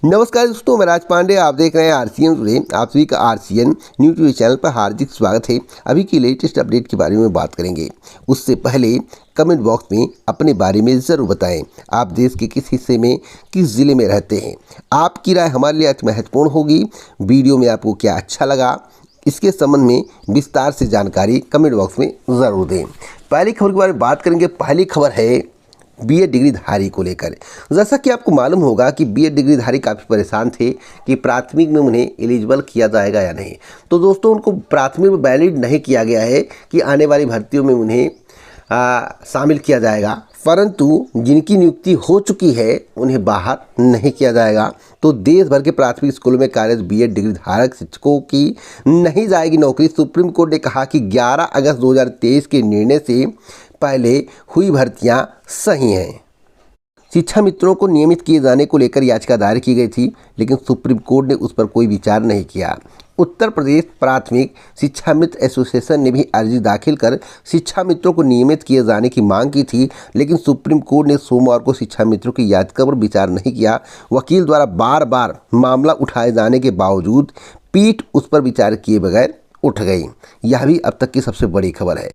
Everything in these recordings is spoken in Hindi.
नमस्कार दोस्तों, मैं राज पांडे। आप देख रहे हैं आरसीएन टुडे। आप सभी का आरसीएन न्यूज़ टीवी चैनल पर हार्दिक स्वागत है। अभी की लेटेस्ट अपडेट के बारे में बात करेंगे। उससे पहले कमेंट बॉक्स में अपने बारे में ज़रूर बताएं। आप देश के किस हिस्से में, किस ज़िले में रहते हैं। आपकी राय हमारे लिए अति महत्वपूर्ण होगी। वीडियो में आपको क्या अच्छा लगा, इसके संबंध में विस्तार से जानकारी कमेंट बॉक्स में ज़रूर दें। पहली खबर के बारे में बात करेंगे। पहली खबर है बीएड डिग्रीधारी को लेकर। जैसा कि आपको मालूम होगा कि बीएड डिग्रीधारी काफ़ी परेशान थे कि प्राथमिक में उन्हें एलिजिबल किया जाएगा या नहीं। तो दोस्तों, उनको प्राथमिक में वैलिड नहीं किया गया है कि आने वाली भर्तियों में उन्हें शामिल किया जाएगा, परंतु जिनकी नियुक्ति हो चुकी है उन्हें बाहर नहीं किया जाएगा। तो देश भर के प्राथमिक स्कूलों में कार्यरत बीएड डिग्री धारक शिक्षकों की नहीं जाएगी नौकरी। सुप्रीम कोर्ट ने कहा कि 11 अगस्त 2023 के निर्णय से पहले हुई भर्तियां सही हैं। शिक्षा मित्रों को नियमित किए जाने को लेकर याचिका दायर की गई थी, लेकिन सुप्रीम कोर्ट ने उस पर कोई विचार नहीं किया। उत्तर प्रदेश प्राथमिक शिक्षा मित्र एसोसिएशन ने भी अर्जी दाखिल कर शिक्षा मित्रों को नियमित किए जाने की मांग की थी, लेकिन सुप्रीम कोर्ट ने सोमवार को शिक्षा मित्रों की याचिका पर विचार नहीं किया। वकील द्वारा बार बार मामला उठाए जाने के बावजूद पीठ उस पर विचार किए बगैर उठ गई। यह भी अब तक की सबसे बड़ी खबर है।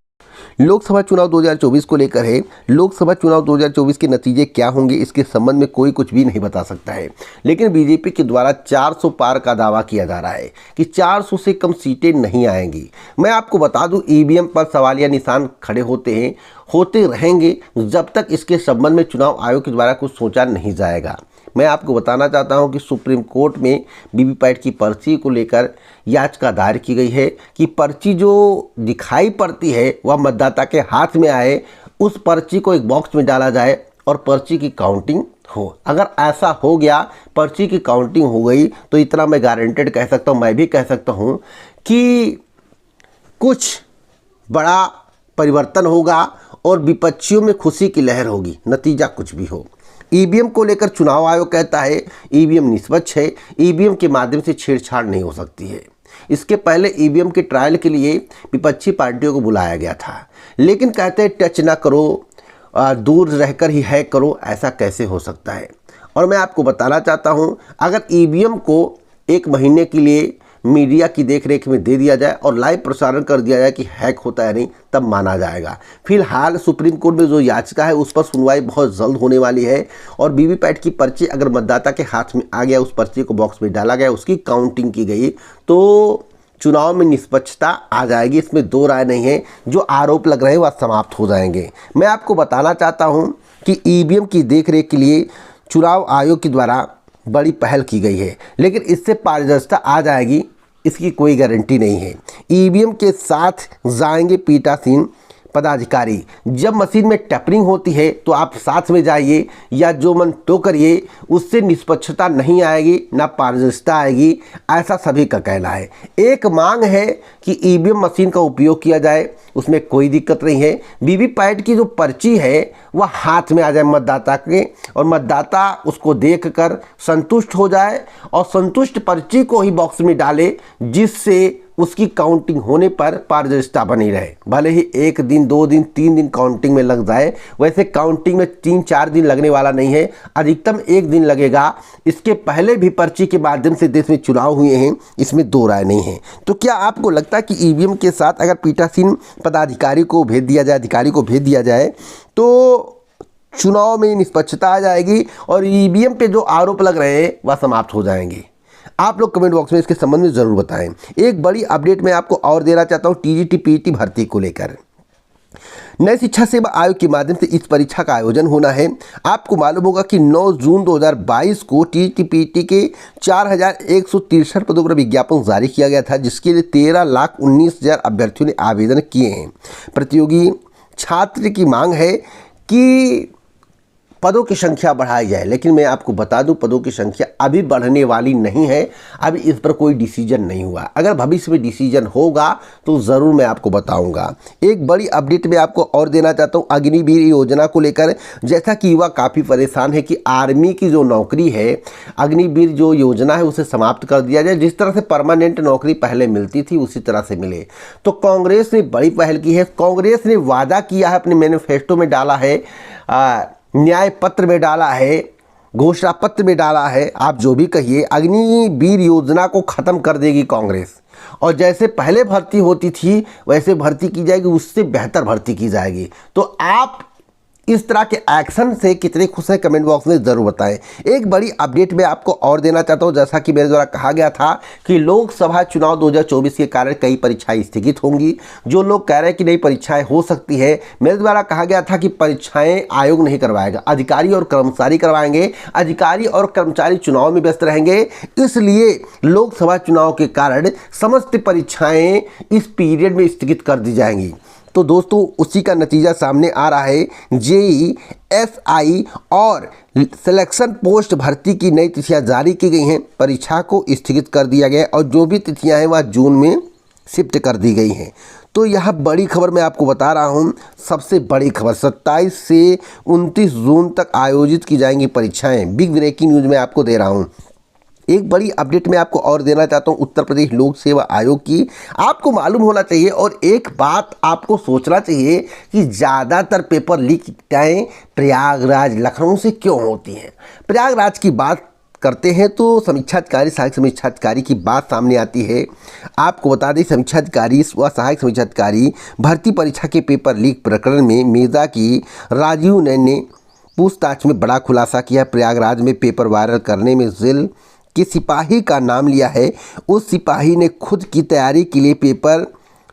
लोकसभा चुनाव 2024 को लेकर है। लोकसभा चुनाव 2024 के नतीजे क्या होंगे, इसके संबंध में कोई कुछ भी नहीं बता सकता है, लेकिन बीजेपी के द्वारा 400 पार का दावा किया जा रहा है कि 400 से कम सीटें नहीं आएंगी। मैं आपको बता दूं, ईवीएम पर सवालिया निशान खड़े होते रहेंगे जब तक इसके संबंध में चुनाव आयोग के द्वारा कुछ सोचा नहीं जाएगा। मैं आपको बताना चाहता हूं कि सुप्रीम कोर्ट में वीवीपैट की पर्ची को लेकर याचिका दायर की गई है कि पर्ची जो दिखाई पड़ती है वह मतदाता के हाथ में आए, उस पर्ची को एक बॉक्स में डाला जाए और पर्ची की काउंटिंग हो। अगर ऐसा हो गया, पर्ची की काउंटिंग हो गई, तो इतना मैं गारंटेड कह सकता हूँ, मैं भी कह सकता हूँ कि कुछ बड़ा परिवर्तन होगा और विपक्षियों में खुशी की लहर होगी, नतीजा कुछ भी हो। ईवीएम को लेकर चुनाव आयोग कहता है ईवीएम निष्पक्ष है, ईवीएम के माध्यम से छेड़छाड़ नहीं हो सकती है। इसके पहले ईवीएम के ट्रायल के लिए विपक्षी पार्टियों को बुलाया गया था, लेकिन कहते हैं टच ना करो, दूर रहकर ही हैक करो। ऐसा कैसे हो सकता है? और मैं आपको बताना चाहता हूं, अगर ईवीएम को 1 महीने के लिए मीडिया की देखरेख में दे दिया जाए और लाइव प्रसारण कर दिया जाए कि हैक होता है नहीं, तब माना जाएगा। फिलहाल सुप्रीम कोर्ट में जो याचिका है उस पर सुनवाई बहुत जल्द होने वाली है और वीवीपैट की पर्ची अगर मतदाता के हाथ में आ गया, उस पर्ची को बॉक्स में डाला गया, उसकी काउंटिंग की गई, तो चुनाव में निष्पक्षता आ जाएगी। इसमें दो राय नहीं है। जो आरोप लग रहे हैं वह समाप्त हो जाएंगे। मैं आपको बताना चाहता हूँ कि ईवीएम की देखरेख के लिए चुनाव आयोग के द्वारा बड़ी पहल की गई है, लेकिन इससे पारदर्शिता आ जाएगी इसकी कोई गारंटी नहीं है। ईवीएम के साथ जाएंगे पीठासीन पदाधिकारी। जब मशीन में टैपरिंग होती है तो आप साथ में जाइए या जो मन तो करिए, उससे निष्पक्षता नहीं आएगी, ना पारदर्शिता आएगी, ऐसा सभी का कहना है। एक मांग है कि ईवीएम मशीन का उपयोग किया जाए, उसमें कोई दिक्कत नहीं है। वीवीपैट की जो पर्ची है वह हाथ में आ जाए मतदाता के, और मतदाता उसको देखकर संतुष्ट हो जाए और संतुष्ट पर्ची को ही बॉक्स में डाले, जिससे उसकी काउंटिंग होने पर पारदर्शिता बनी रहे। भले ही 1 दिन, 2 दिन, 3 दिन काउंटिंग में लग जाए, वैसे काउंटिंग में 3-4 दिन लगने वाला नहीं है, अधिकतम 1 दिन लगेगा। इसके पहले भी पर्ची के माध्यम से देश में चुनाव हुए हैं, इसमें दो राय नहीं है। तो क्या आपको लगता है कि ईवीएम के साथ अगर पीठासीन पदाधिकारी को भेज दिया जाए, अधिकारी को भेज दिया जाए, तो चुनाव में निष्पक्षता आ जाएगी और ईवीएम पे जो आरोप लग रहे हैं वह समाप्त हो जाएंगे? आप लोग कमेंट बॉक्स में इसके संबंध में ज़रूर बताएं। एक बड़ी अपडेट मैं आपको और देना चाहता हूं टीजीटी पीईटी भर्ती को लेकर। नए शिक्षा सेवा आयोग के माध्यम से इस परीक्षा का आयोजन होना है। आपको मालूम होगा कि 9 जून 2022 को टीजीटी पीईटी के 4163 पदों पर विज्ञापन जारी किया गया था, जिसके लिए 13,19,000 अभ्यर्थियों ने आवेदन किए हैं। प्रतियोगी छात्र की मांग है कि पदों की संख्या बढ़ाई जाए, लेकिन मैं आपको बता दूं पदों की संख्या अभी बढ़ने वाली नहीं है। अभी इस पर कोई डिसीजन नहीं हुआ। अगर भविष्य में डिसीजन होगा तो ज़रूर मैं आपको बताऊंगा। एक बड़ी अपडेट मैं आपको और देना चाहता हूं अग्निवीर योजना को लेकर। जैसा कि युवा काफ़ी परेशान है कि आर्मी की जो नौकरी है, अग्निवीर जो योजना है उसे समाप्त कर दिया जाए। जिस तरह से परमानेंट नौकरी पहले मिलती थी उसी तरह से मिले। तो कांग्रेस ने बड़ी पहल की है। कांग्रेस ने वादा किया है, अपने मैनिफेस्टो में डाला है, न्याय पत्र में डाला है घोषणा पत्र में डाला है, आप जो भी कहिए, अग्निवीर योजना को ख़त्म कर देगी कांग्रेस और जैसे पहले भर्ती होती थी वैसे भर्ती की जाएगी, उससे बेहतर भर्ती की जाएगी। तो आप इस तरह के एक्शन से कितने खुश हैं कमेंट बॉक्स में ज़रूर बताएं। एक बड़ी अपडेट मैं आपको और देना चाहता हूं, जैसा कि मेरे द्वारा कहा गया था कि लोकसभा चुनाव 2024 के कारण कई परीक्षाएं स्थगित होंगी। जो लोग कह रहे हैं कि नई परीक्षाएं हो सकती है, मेरे द्वारा कहा गया था कि परीक्षाएं आयोग नहीं करवाएगा, अधिकारी और कर्मचारी करवाएंगे। अधिकारी और कर्मचारी चुनाव में व्यस्त रहेंगे, इसलिए लोकसभा चुनाव के कारण समस्त परीक्षाएँ इस पीरियड में स्थगित कर दी जाएंगी। तो दोस्तों उसी का नतीजा सामने आ रहा है। जेईई, एसआई और सिलेक्शन पोस्ट भर्ती की नई तिथियां जारी की गई हैं। परीक्षा को स्थगित कर दिया गया और जो भी तिथियां हैं वह जून में शिफ्ट कर दी गई हैं। तो यह बड़ी खबर मैं आपको बता रहा हूं, सबसे बड़ी खबर 27 से 29 जून तक आयोजित की जाएंगी परीक्षाएं। बिग ब्रेकिंग न्यूज़ मैं आपको दे रहा हूं। एक बड़ी अपडेट मैं आपको और देना चाहता हूं उत्तर प्रदेश लोक सेवा आयोग की। आपको मालूम होना चाहिए और एक बात आपको सोचना चाहिए कि ज़्यादातर पेपर लीकें प्रयागराज, लखनऊ से क्यों होती हैं। प्रयागराज की बात करते हैं तो समीक्षाधिकारी, सहायक समीक्षाधिकारी की बात सामने आती है। आपको बता दें समीक्षाधिकारी व सहायक समीक्षाधिकारी भर्ती परीक्षा के पेपर लीक प्रकरण में मेजा की राजीव नैन ने पूछताछ में बड़ा खुलासा किया। प्रयागराज में पेपर वायरल करने में जेल के सिपाही का नाम लिया है। उस सिपाही ने खुद की तैयारी के लिए पेपर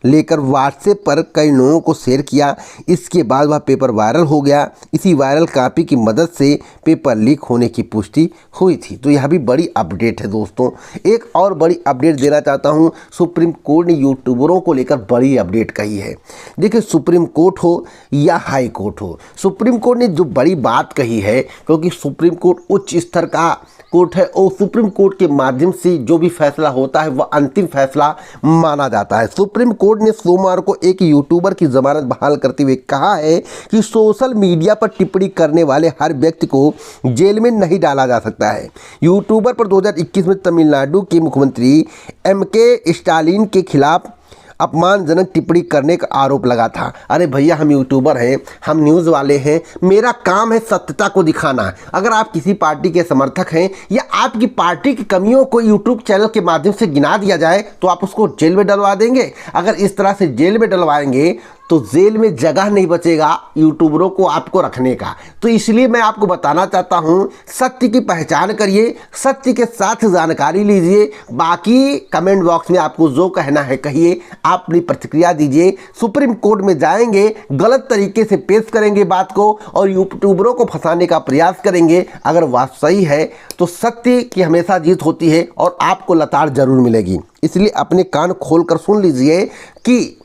लेकर व्हाट्सएप पर कई लोगों को शेयर किया। इसके बाद वह पेपर वायरल हो गया। इसी वायरल कॉपी की मदद से पेपर लीक होने की पुष्टि हुई थी। तो यह भी बड़ी अपडेट है दोस्तों। एक और बड़ी अपडेट देना चाहता हूं, सुप्रीम कोर्ट ने यूट्यूबरों को लेकर बड़ी अपडेट कही है। देखिए सुप्रीम कोर्ट हो या हाई कोर्ट हो, सुप्रीम कोर्ट ने जो बड़ी बात कही है, क्योंकि सुप्रीम कोर्ट उच्च स्तर का कोर्ट है और सुप्रीम कोर्ट के माध्यम से जो भी फैसला होता है वह अंतिम फैसला माना जाता है। सुप्रीम कोर्ट ने सोमवार को एक यूट्यूबर की जमानत बहाल करते हुए कहा है कि सोशल मीडिया पर टिप्पणी करने वाले हर व्यक्ति को जेल में नहीं डाला जा सकता है। यूट्यूबर पर 2021 में तमिलनाडु के मुख्यमंत्री एमके स्टालिन के खिलाफ अपमानजनक टिप्पणी करने का आरोप लगा था। अरे भैया, हम यूट्यूबर हैं, हम न्यूज़ वाले हैं, मेरा काम है सत्यता को दिखाना। अगर आप किसी पार्टी के समर्थक हैं या आपकी पार्टी की कमियों को यूट्यूब चैनल के माध्यम से गिना दिया जाए तो आप उसको जेल में डलवा देंगे। अगर इस तरह से जेल में डलवाएंगे तो जेल में जगह नहीं बचेगा यूट्यूबरों को आपको रखने का। तो इसलिए मैं आपको बताना चाहता हूं, सत्य की पहचान करिए, सत्य के साथ जानकारी लीजिए। बाकी कमेंट बॉक्स में आपको जो कहना है कहिए, आप अपनी प्रतिक्रिया दीजिए। सुप्रीम कोर्ट में जाएंगे, गलत तरीके से पेश करेंगे बात को और यूट्यूबरों को फंसाने का प्रयास करेंगे। अगर बात सही है तो सत्य की हमेशा जीत होती है और आपको लताड़ जरूर मिलेगी। इसलिए अपने कान खोलकर सुन लीजिए कि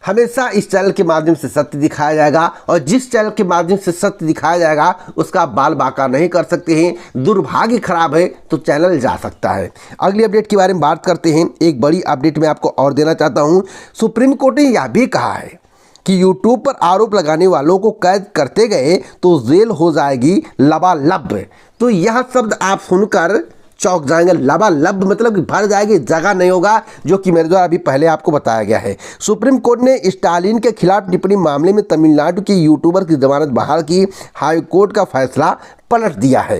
हमेशा इस चैनल के माध्यम से सत्य दिखाया जाएगा और जिस चैनल के माध्यम से सत्य दिखाया जाएगा उसका बाल बाका नहीं कर सकते हैं। दुर्भाग्य खराब है तो चैनल जा सकता है। अगली अपडेट के बारे में बात करते हैं। एक बड़ी अपडेट मैं आपको और देना चाहता हूं। सुप्रीम कोर्ट ने यह भी कहा है कि यूट्यूब पर आरोप लगाने वालों को कैद करते गए तो जेल हो जाएगी लबालब। तो यह शब्द आप सुनकर चौंक जाएंगे। लबालब मतलब कि भर जाएगी, जगह नहीं होगा, जो कि मेरे द्वारा अभी पहले आपको बताया गया है। सुप्रीम कोर्ट ने स्टालिन के खिलाफ टिप्पणी मामले में तमिलनाडु के यूट्यूबर की जमानत बहाल की। हाई कोर्ट का फैसला पलट दिया है।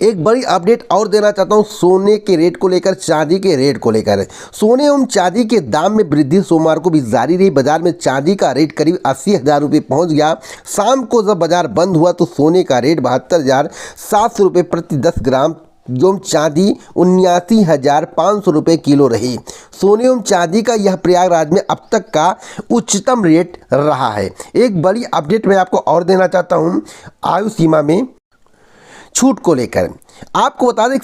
एक बड़ी अपडेट और देना चाहता हूं सोने के रेट को लेकर, चांदी के रेट को लेकर। सोने एवं चांदी के दाम में वृद्धि सोमवार को भी जारी रही। बाजार में चांदी का रेट करीब 80,000 रुपये पहुँच गया। शाम को जब बाजार बंद हुआ तो सोने का रेट 72,700 रुपये प्रति 10 ग्राम एवं चांदी 79,500 रुपये किलो रही। सोने एवं चांदी का यह प्रयागराज में अब तक का उच्चतम रेट रहा है। एक बड़ी अपडेट मैं आपको और देना चाहता हूं आयु सीमा में छूट को लेकर। आपको बता दें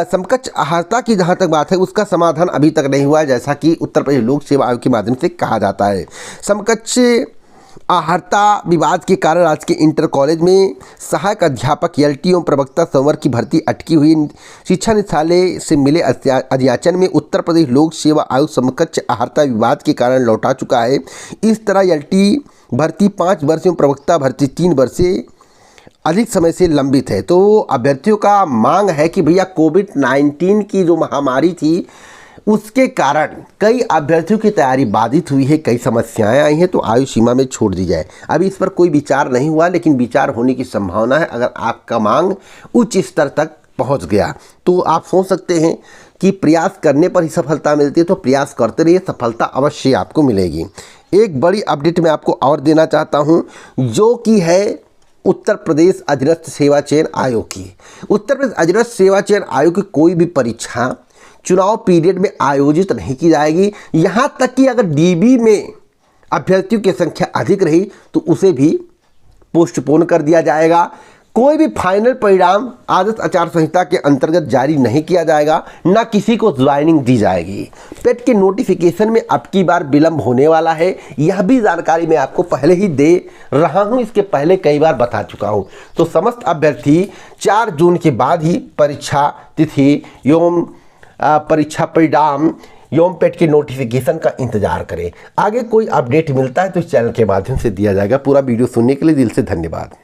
समकक्ष आहारता की जहां तक बात है उसका समाधान अभी तक नहीं हुआ है, जैसा कि उत्तर प्रदेश लोक सेवा आयोग के माध्यम से कहा जाता है। समकक्ष आहारता विवाद के कारण आज के इंटर कॉलेज में सहायक अध्यापक एलटी एवं प्रवक्ता संवर्ग की भर्ती अटकी हुई। शिक्षा निदेशालय से मिले अधियाचन में उत्तर प्रदेश लोक सेवा आयोग समकक्ष आहारता विवाद के कारण लौटा चुका है। इस तरह एलटी भर्ती 5 वर्ष एवं प्रवक्ता भर्ती 3 वर्ष से अधिक समय से लंबित है। तो अभ्यर्थियों का मांग है कि भैया कोविड-19 की जो महामारी थी उसके कारण कई अभ्यर्थियों की तैयारी बाधित हुई है, कई समस्याएं आई हैं, तो आयु सीमा में छोड़ दी जाए। अभी इस पर कोई विचार नहीं हुआ, लेकिन विचार होने की संभावना है। अगर आपका मांग उच्च स्तर तक पहुंच गया तो आप सोच सकते हैं कि प्रयास करने पर ही सफलता मिलती है, तो प्रयास करते रहिए, सफलता अवश्य आपको मिलेगी। एक बड़ी अपडेट मैं आपको और देना चाहता हूं, जो कि है उत्तर प्रदेश अधीनस्थ सेवा चयन आयोग की। उत्तर प्रदेश अधीनस्थ सेवा चयन आयोग की कोई भी परीक्षा चुनाव पीरियड में आयोजित नहीं की जाएगी। यहाँ तक कि अगर डीबी में अभ्यर्थियों की संख्या अधिक रही तो उसे भी पोस्टपोन कर दिया जाएगा। कोई भी फाइनल परिणाम आदर्श आचार संहिता के अंतर्गत जारी नहीं किया जाएगा, न किसी को ज्वाइनिंग दी जाएगी। पेट के नोटिफिकेशन में अब की बार विलंब होने वाला है, यह भी जानकारी मैं आपको पहले ही दे रहा हूं, इसके पहले कई बार बता चुका हूं। तो समस्त अभ्यर्थी 4 जून के बाद ही परीक्षा तिथि एवं परीक्षा परिणाम एवं पेट के नोटिफिकेशन का इंतजार करें। आगे कोई अपडेट मिलता है तो इस चैनल के माध्यम से दिया जाएगा। पूरा वीडियो सुनने के लिए दिल से धन्यवाद।